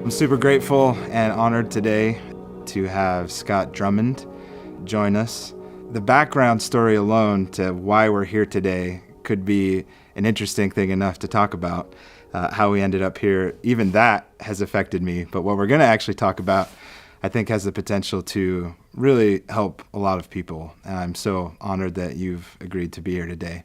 I'm super grateful and honored today to have Scott Drummond join us. The background story alone to why we're here today could be an interesting thing enough to talk about. How we ended up here, even that has affected me. But what we're going to actually talk about, I think, has the potential to really help a lot of people. And I'm so honored that you've agreed to be here today.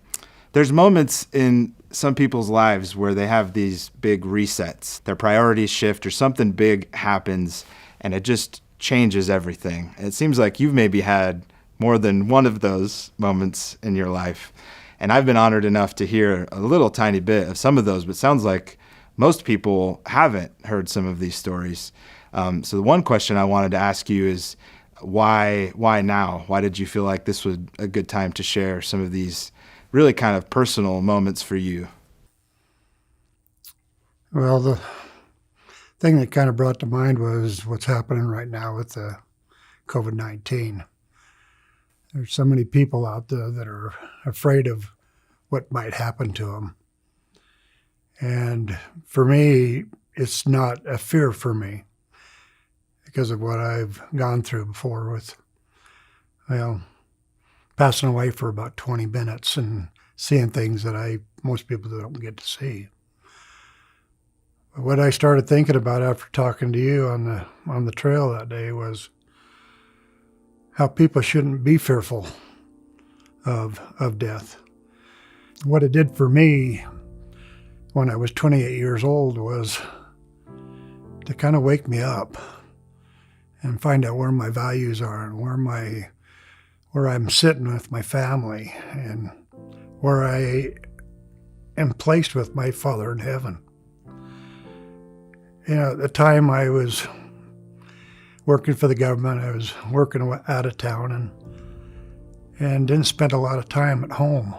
There's moments in some people's lives where they have these big resets. Their priorities shift or something big happens and it just changes everything. It seems like you've maybe had more than one of those moments in your life. And I've been honored enough to hear a little tiny bit of some of those, but it sounds like most people haven't heard some of these stories. So the one question I wanted to ask you is, why now? Why did you feel like this was a good time to share some of these really kind of personal moments for you? Well, the thing that kind of brought to mind was what's happening right now with the COVID-19. There's so many people out there that are afraid of what might happen to them. And for me, it's not a fear for me because of what I've gone through before with, passing away for about 20 minutes and seeing things that most people don't get to see. But what I started thinking about after talking to you on the trail that day was how people shouldn't be fearful of death. What it did for me when I was 28 years old was to kind of wake me up and find out where my values are and where I'm sitting with my family and where I am placed with my Father in heaven. At the time I was working for the government, I was working out of town and didn't spend a lot of time at home.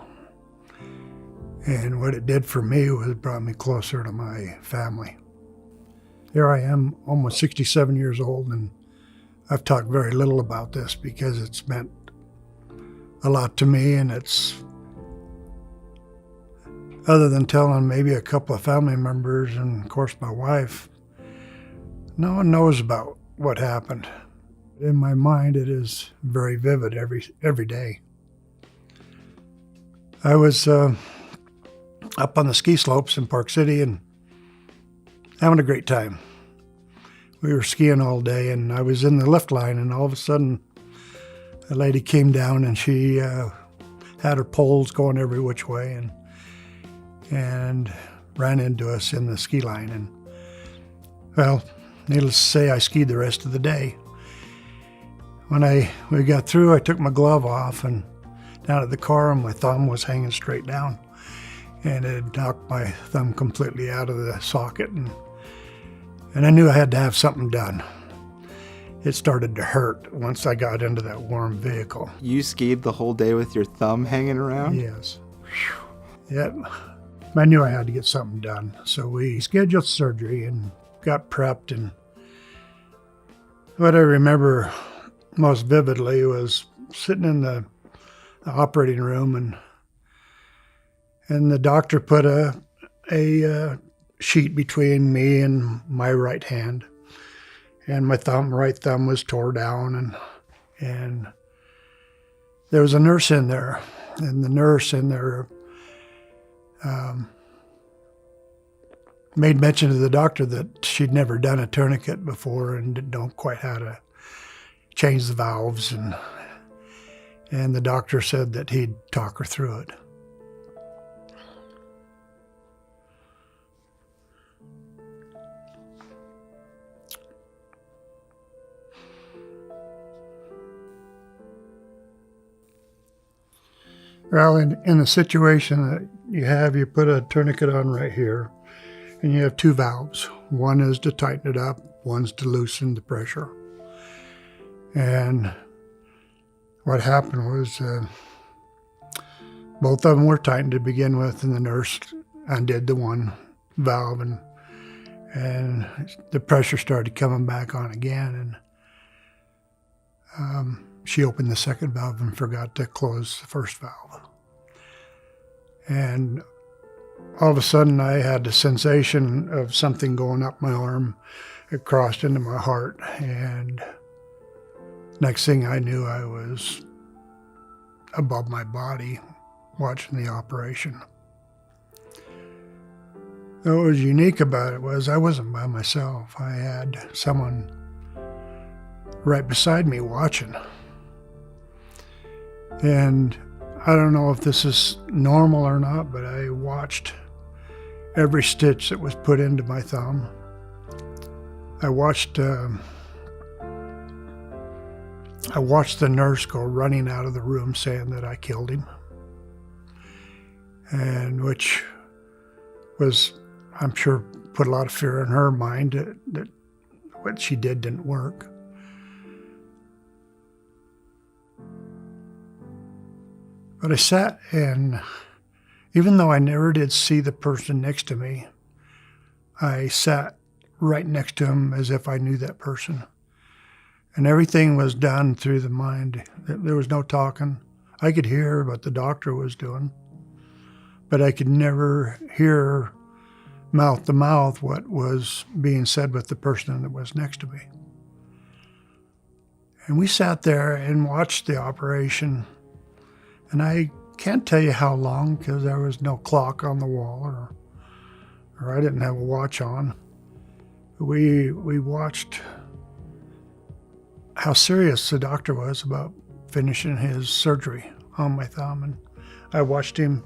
And what it did for me was it brought me closer to my family. Here I am, almost 67 years old, and I've talked very little about this because it's meant a lot to me, and it's, other than telling maybe a couple of family members and of course my wife, no one knows about what happened. In my mind, it is very vivid every day. I was up on the ski slopes in Park City and having a great time. We were skiing all day, and I was in the lift line, and all of a sudden, a lady came down, and she had her poles going every which way, and ran into us in the ski line. And well, needless to say, I skied the rest of the day. When we got through, I took my glove off, and down at the car, my thumb was hanging straight down, and it knocked my thumb completely out of the socket, and I knew I had to have something done. It started to hurt once I got into that warm vehicle. You skied the whole day with your thumb hanging around? Yes. Yeah. I knew I had to get something done. So we scheduled surgery and got prepped. And what I remember most vividly was sitting in the operating room, and the doctor put a sheet between me and my right hand, and my right thumb was tore down, and there was a nurse in there, and the nurse in there made mention to the doctor that she'd never done a tourniquet before and didn't know quite how to change the valves, and the doctor said that he'd talk her through it. Well, in the situation that you put a tourniquet on right here, and you have two valves. One is to tighten it up, one's to loosen the pressure. And what happened was both of them were tightened to begin with, and the nurse undid the one valve, and the pressure started coming back on again, and she opened the second valve and forgot to close the first valve. And all of a sudden I had the sensation of something going up my arm it crossed into my heart, and next thing I knew, I was above my body watching the operation. What was unique about it was I wasn't by myself. I had someone right beside me watching. And I don't know if this is normal or not, but I watched every stitch that was put into my thumb. I watched the nurse go running out of the room saying that I killed him, and which was, I'm sure, put a lot of fear in her mind that what she did didn't work. But I sat, and even though I never did see the person next to me, I sat right next to him as if I knew that person. And everything was done through the mind. There was no talking. I could hear what the doctor was doing, but I could never hear mouth to mouth what was being said with the person that was next to me. And we sat there and watched the operation. And I can't tell you how long, because there was no clock on the wall, or I didn't have a watch on. We watched how serious the doctor was about finishing his surgery on my thumb. And I watched him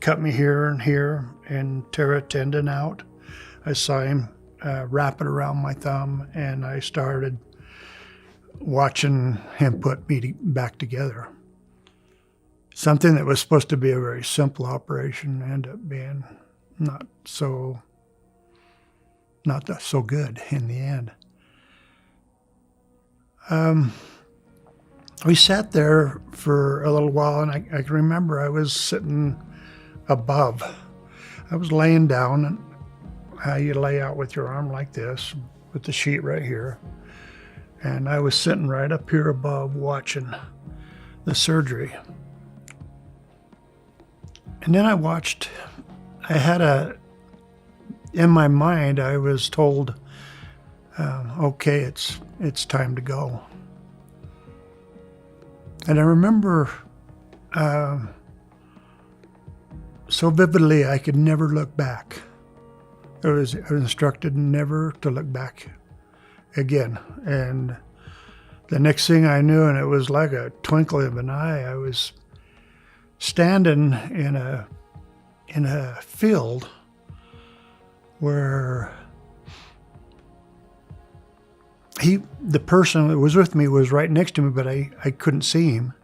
cut me here and tear a tendon out. I saw him wrap it around my thumb, and I started watching him put me back together. Something that was supposed to be a very simple operation ended up being not so good in the end. We sat there for a little while, and I can remember I was sitting above. I was laying down, and how you lay out with your arm like this, with the sheet right here. And I was sitting right up here above watching the surgery. And then in my mind, I was told, okay, it's time to go. And I remember so vividly, I could never look back. I was instructed never to look back again. And the next thing I knew, and it was like a twinkle of an eye, I was standing in a field where the person that was with me was right next to me, but I couldn't see him.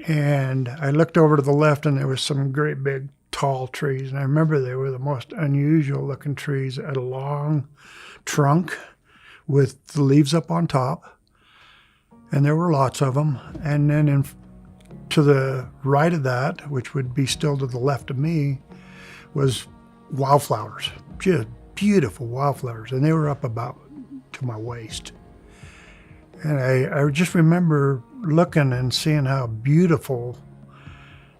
And I looked over to the left, and there was some great big tall trees. And I remember they were the most unusual looking trees. It had a long trunk with the leaves up on top. And there were lots of them. And then to the right of that, which would be still to the left of me, was wildflowers, just beautiful wildflowers. And they were up about to my waist. And I just remember looking and seeing how beautiful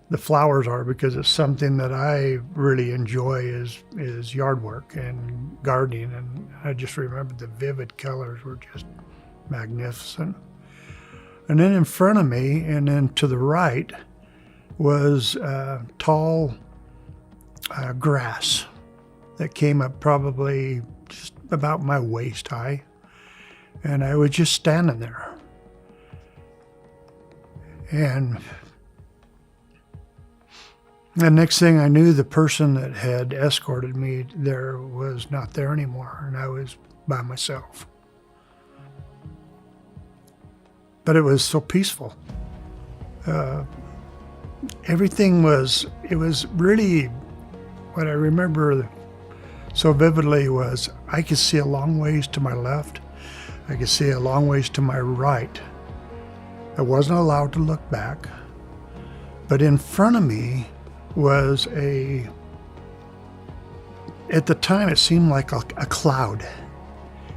the flowers are, because it's something that I really enjoy is yard work and gardening. And I just remember the vivid colors were just magnificent. And then in front of me, and then to the right, was tall grass that came up probably just about my waist high. And I was just standing there. And the next thing I knew, the person that had escorted me there was not there anymore, and I was by myself. But it was so peaceful. Everything was really, what I remember so vividly was I could see a long ways to my left. I could see a long ways to my right. I wasn't allowed to look back. But in front of me was at the time it seemed like a cloud.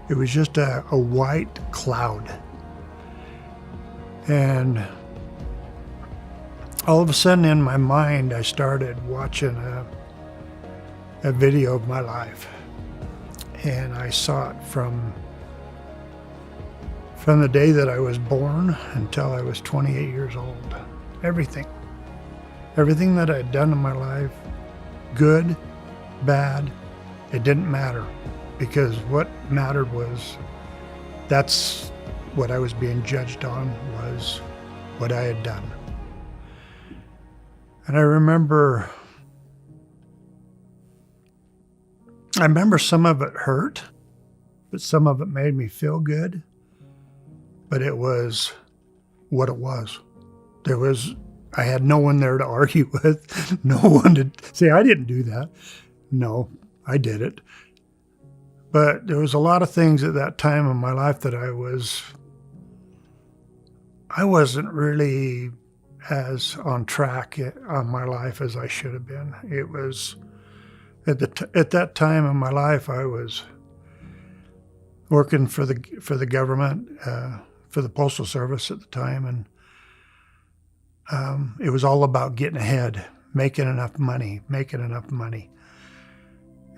It was just a white cloud. And all of a sudden in my mind, I started watching a video of my life. And I saw it from the day that I was born until I was 28 years old. Everything that I had done in my life, good, bad, it didn't matter, because what mattered was that's what I was being judged on, was what I had done. And I remember some of it hurt, but some of it made me feel good. But it was what it was. I had no one there to argue with, no one to say, I didn't do that. No, I did it. But there was a lot of things at that time in my life that I wasn't really as on track on my life as I should have been. It was, at that time in my life, I was working for the government, for the Postal Service at the time, and it was all about getting ahead, making enough money.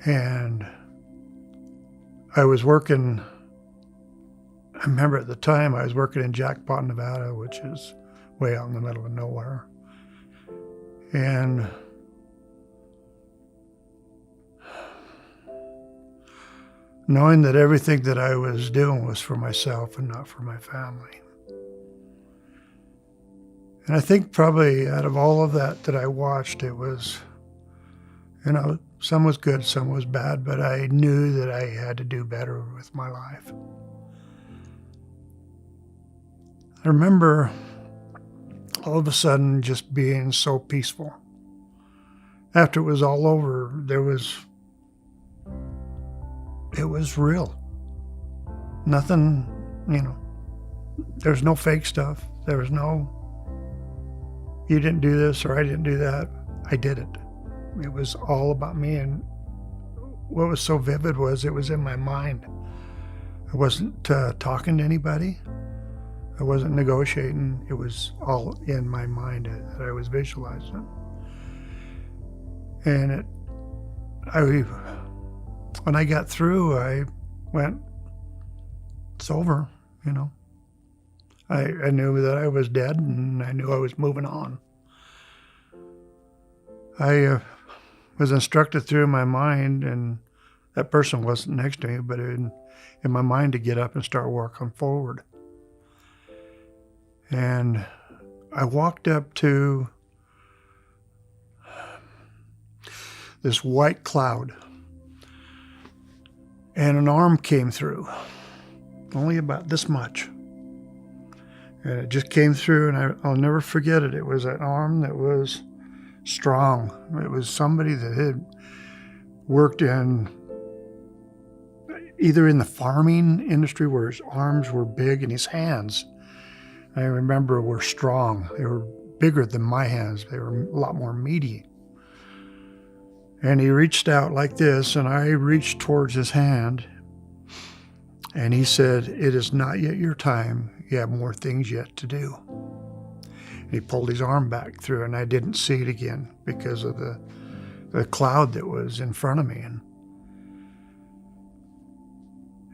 And I was working, I remember at the time I was working in Jackpot, Nevada, which is way out in the middle of nowhere. And knowing that everything that I was doing was for myself and not for my family. And I think probably out of all of that I watched, it was, some was good, some was bad, but I knew that I had to do better with my life. I remember all of a sudden just being so peaceful. After it was all over, it was real. Nothing, there's no fake stuff. There was no, you didn't do this or I didn't do that. I did it. It was all about me. And what was so vivid was it was in my mind. I wasn't talking to anybody. I wasn't negotiating. It was all in my mind that I was visualizing. And when I got through, I went, it's over, I knew that I was dead, and I knew I was moving on. I was instructed through my mind, and that person wasn't next to me, but in my mind, to get up and start working forward. And I walked up to this white cloud, and an arm came through, only about this much. And it just came through, and I'll never forget it. It was an arm that was strong. It was somebody that had worked either in the farming industry, where his arms were big and his hands, I remember, were strong. They were bigger than my hands. They were a lot more meaty. And he reached out like this, and I reached towards his hand, and he said, "It is not yet your time. You have more things yet to do." And he pulled his arm back through, and I didn't see it again because of the cloud that was in front of me.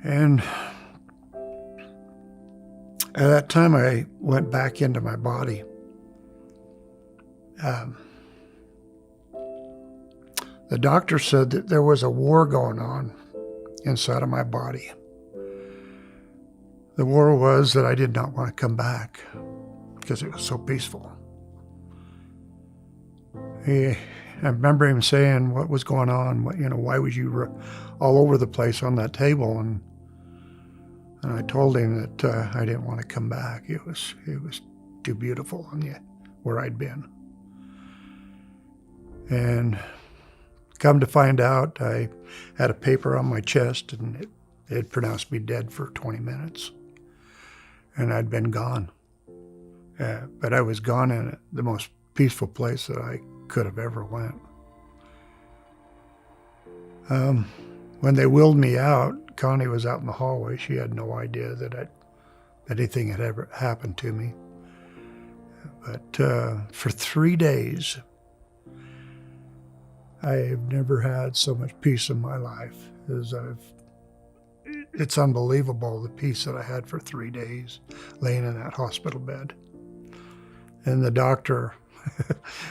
And at that time, I went back into my body. The doctor said that there was a war going on inside of my body. The war was that I did not want to come back because it was so peaceful. I remember him saying, "What was going on? Why was you all over the place on that table?" And I told him that I didn't want to come back. It was too beautiful where I'd been. And come to find out, I had a paper on my chest, and it had pronounced me dead for 20 minutes. And I'd been gone. But I was gone in the most peaceful place that I could have ever went. When they wheeled me out, Connie was out in the hallway. She had no idea that anything had ever happened to me. But for 3 days, I've never had so much peace in my life as I've It's unbelievable the peace that I had for 3 days laying in that hospital bed. And the doctor,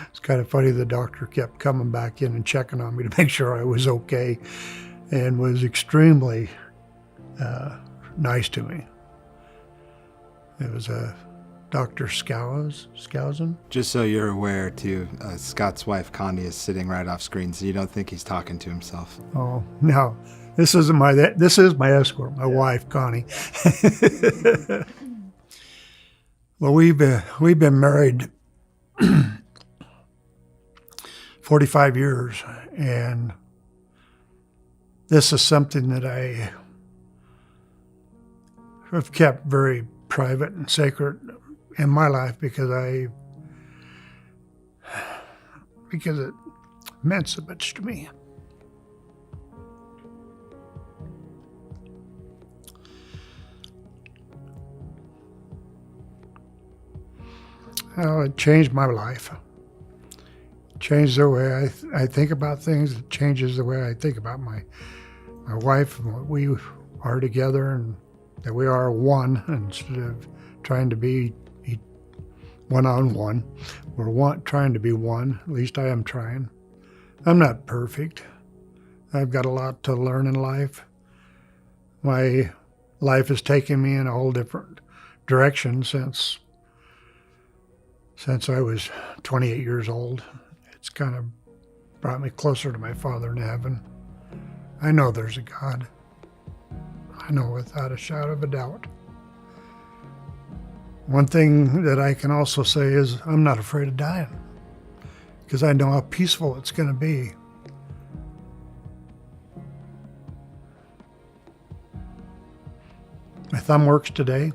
it's kind of funny, the doctor kept coming back in and checking on me to make sure I was okay, and was extremely nice to me. It was Dr. Skousen. Just so you're aware, too, Scott's wife, Connie, is sitting right off screen, so you don't think he's talking to himself. Oh, no. This is my escort, my wife, Connie. Well, we've been married 45 years, and this is something that I have kept very private and sacred in my life because it meant so much to me. Well, it changed my life. It changed the way I think about things. It changes the way I think about my wife and what we are together, and that we are one instead of trying to be one-on-one. We're trying to be one. At least I am trying. I'm not perfect. I've got a lot to learn in life. My life has taken me in a whole different direction since I was 28 years old. It's kind of brought me closer to my Father in heaven. I know there's a God. I know without a shadow of a doubt. One thing that I can also say is I'm not afraid of dying, because I know how peaceful it's going to be. My thumb works today.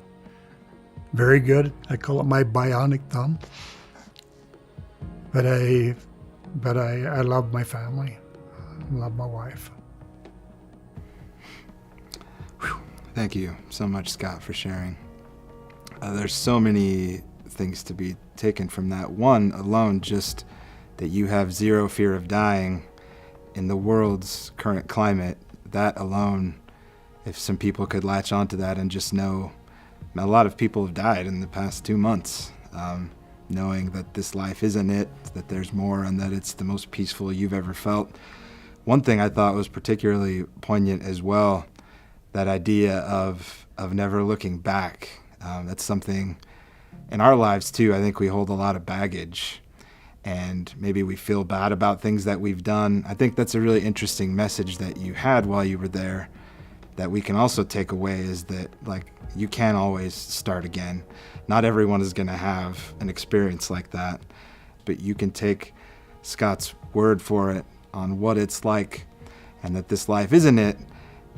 Very good. I call it my bionic thumb. But I love my family. I love my wife. Thank you so much, Scott, for sharing. There's so many things to be taken from that. One alone, just that you have zero fear of dying in the world's current climate. That alone, if some people could latch onto that and just know, a lot of people have died in the past 2 months, knowing that this life isn't it, that there's more, and that it's the most peaceful you've ever felt. One thing I thought was particularly poignant as well, that idea of never looking back. That's something in our lives too. I think we hold a lot of baggage, and maybe we feel bad about things that we've done. I think that's a really interesting message that you had while you were there, that we can also take away, is that, like, you can always start again. Not everyone is going to have an experience like that, but you can take Scott's word for it on what it's like, and that this life isn't it,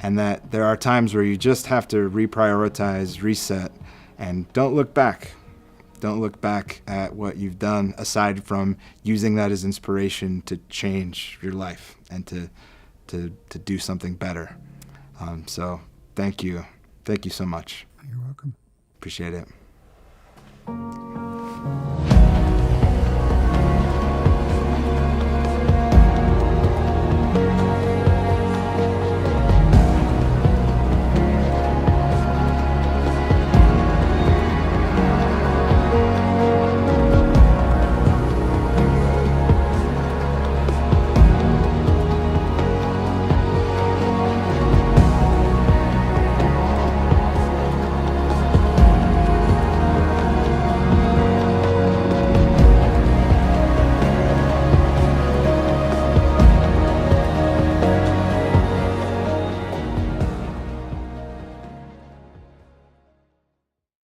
and that there are times where you just have to reprioritize, reset, and don't look back. Don't look back at what you've done, aside from using that as inspiration to change your life and to do something better. So thank you. Thank you so much. You're welcome. Appreciate it.